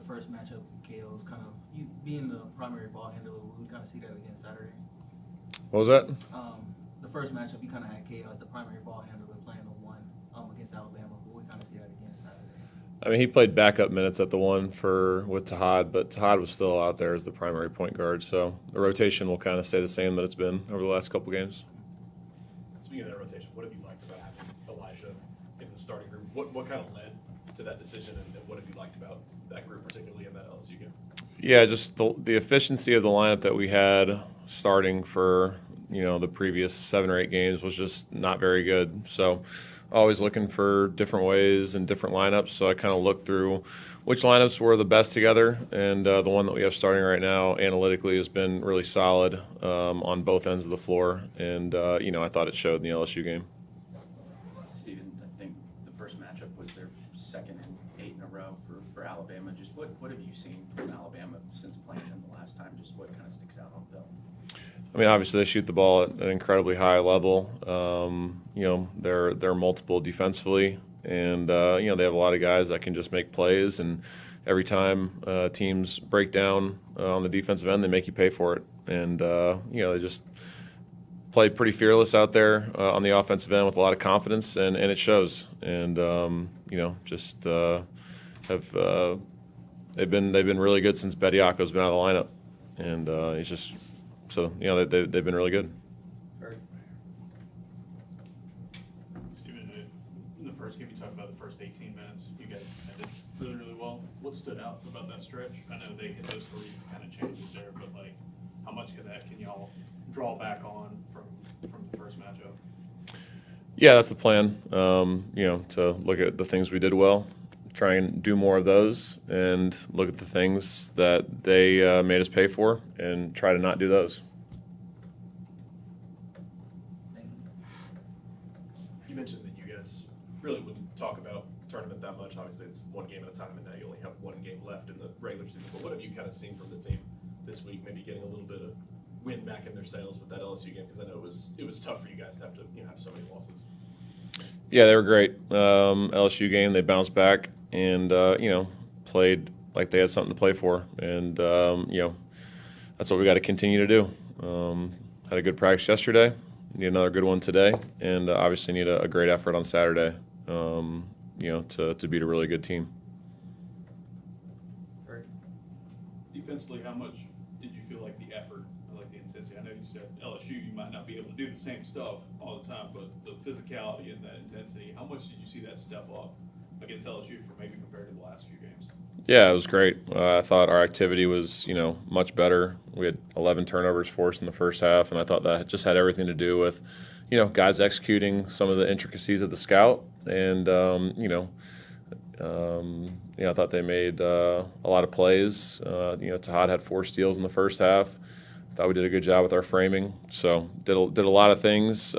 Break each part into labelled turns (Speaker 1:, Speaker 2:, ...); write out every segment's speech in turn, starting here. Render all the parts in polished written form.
Speaker 1: first matchup, KO's kind of you being the primary ball handler. We kind of see that against Saturday.
Speaker 2: What was that?
Speaker 1: The first matchup, you kind of had KO as the primary ball handler playing the one against Alabama, but we kind of see that again Saturday.
Speaker 2: I mean, he played backup minutes at the one with Tahad, but Tahad was still out there as the primary point guard. So the rotation will kind of stay the same that it's been over the last couple games.
Speaker 3: Speaking of that rotation, what have you liked about having Elijah in the starting group? What kind of led to that decision, and what have you liked about that group, particularly in that LSU game?
Speaker 2: Yeah, just the efficiency of the lineup that we had starting for the previous 7 or 8 games was just not very good. So always looking for different ways and different lineups. So I kind of looked through which lineups were the best together, and the one that we have starting right now analytically has been really solid on both ends of the floor. And I thought it showed in the LSU game.
Speaker 4: Steven, I think the first matchup was their second and 8 in a row for Alabama. Just what have you seen from Alabama since playing them the last time? Just what kind of sticks out on film?
Speaker 2: I mean, obviously they shoot the ball at an incredibly high level. They're multiple defensively, and they have a lot of guys that can just make plays. And every time teams break down on the defensive end, they make you pay for it. And they just play pretty fearless out there on the offensive end with a lot of confidence, and it shows. And they've been really good since Bediako's been out of the lineup, and it's just. So, they've been really good.
Speaker 5: Steven, in the first game, you talked about the first 18 minutes. You guys did really, really well. What stood out about that stretch? I know they hit those threes to kind of change it there, but, how much of that can y'all draw back on from the first matchup?
Speaker 2: Yeah, that's the plan, to look at the things we did well, try and do more of those, and look at the things that they made us pay for and try to not do those.
Speaker 3: You mentioned that you guys really wouldn't talk about tournament that much. Obviously, it's one game at a time, and now you only have one game left in the regular season. But what have you kind of seen from the team this week, maybe getting a little bit of wind back in their sails with that LSU game? Because I know it was tough for you guys to have to have so many losses.
Speaker 2: Yeah, they were great. LSU game, they bounced back and played like they had something to play for, and that's what we got to continue to do. Had a good practice yesterday, need another good one today, and obviously need a great effort on Saturday. To beat a really good team.
Speaker 5: Defensively, how much did you feel like the effort, like the intensity? I know you said LSU, you might not be able to do the same stuff all the time, but the physicality and that intensity, how much did you see that step up against LSU for maybe compared to the last few games?
Speaker 2: Yeah, it was great. I thought our activity was, much better. We had 11 turnovers forced in the first half, and I thought that just had everything to do with, guys executing some of the intricacies of the scout, and I thought they made a lot of plays. Tahad had 4 steals in the first half. Thought we did a good job with our framing. So did a lot of things,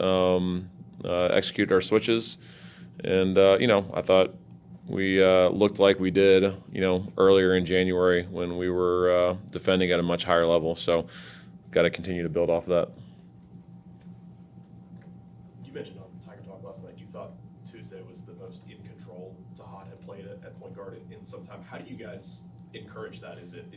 Speaker 2: executed our switches, and I thought we looked like we did, earlier in January when we were defending at a much higher level. So got to continue to build off of that.
Speaker 3: You mentioned on Tiger Talk last night you thought Tuesday was the most in control Tahad had played at point guard in some time. How do you guys encourage that? Is it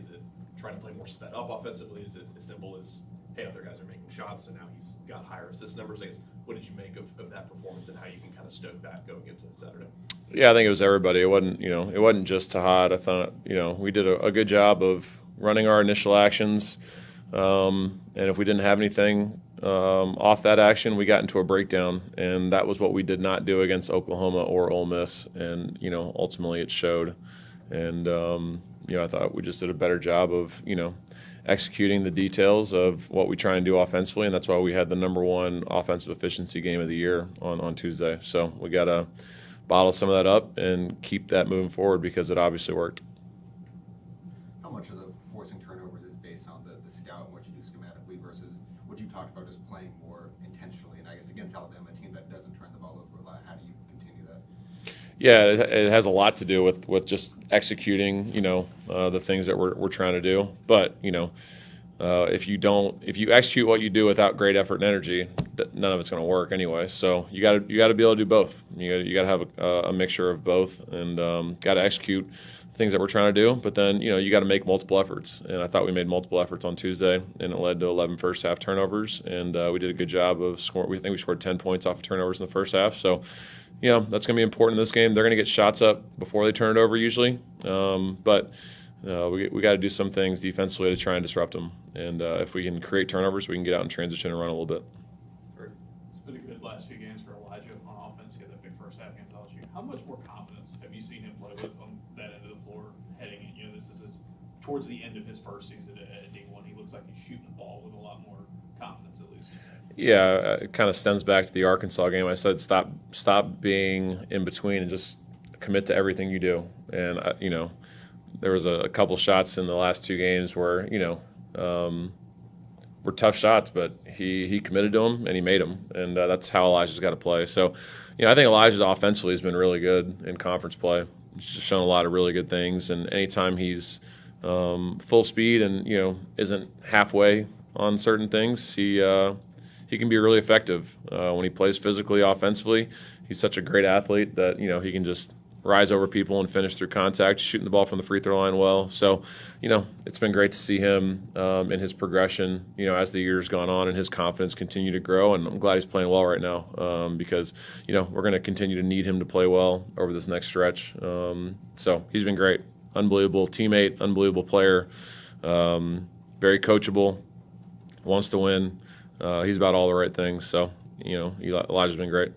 Speaker 3: trying to play more sped up offensively? Is it as simple as, hey, other guys are making shots and now he's got higher assist numbers? What did you make of that performance and how you can kind of stoke that going into Saturday? Yeah,
Speaker 2: I think it was everybody. It wasn't just Tahad. I thought, we did a good job of running our initial actions. And if we didn't have anything off that action, we got into a breakdown, and that was what we did not do against Oklahoma or Ole Miss. And ultimately it showed. And I thought we just did a better job of executing the details of what we try and do offensively, and that's why we had the #1 offensive efficiency game of the year on Tuesday. So we got to bottle some of that up and keep that moving forward because it obviously worked.
Speaker 6: How much of the forcing turnovers is based on the scout and what you do schematically versus what you talked about just playing more intentionally? And I guess against Alabama, a team that doesn't turn the ball over a lot, how do you continue that?
Speaker 2: Yeah, it has a lot to do with just executing, the things that we're trying to do. But if you execute what you do without great effort and energy, none of it's going to work anyway. So you got to be able to do both. You got to have a mixture of both, and got to execute things that we're trying to do. But then you got to make multiple efforts, and I thought we made multiple efforts on Tuesday, and it led to 11 first half turnovers, and we did a good job of scoring. We think we scored 10 points off of turnovers in the first half. So that's going to be important in this game. They're going to get shots up before they turn it over usually, but we got to do some things defensively to try and disrupt them. And if we can create turnovers, we can get out in transition and run a little bit.
Speaker 5: It's been a good last few games for Elijah on offense. He had that big first half against LSU. How much more confidence have you seen him play with on that end of the floor heading in? This is towards the end of his first season at D1. He looks like he's shooting the ball with a lot more confidence, at least.
Speaker 2: Yeah, it kind of stems back to the Arkansas game. I said stop being in between and just commit to everything you do. And there was a couple shots in the last two games where were tough shots, but he committed to them and he made them, and that's how Elijah's got to play. So, I think Elijah offensively has been really good in conference play. He's just shown a lot of really good things, and anytime he's full speed and isn't halfway on certain things, he can be really effective when he plays physically, offensively. He's such a great athlete that he can just rise over people and finish through contact, shooting the ball from the free throw line well. So, it's been great to see him in his progression, as the years gone on, and his confidence continue to grow. And I'm glad he's playing well right now because, we're going to continue to need him to play well over this next stretch. So he's been great. Unbelievable teammate, unbelievable player, very coachable, wants to win. He's about all the right things. So, Elijah's been great.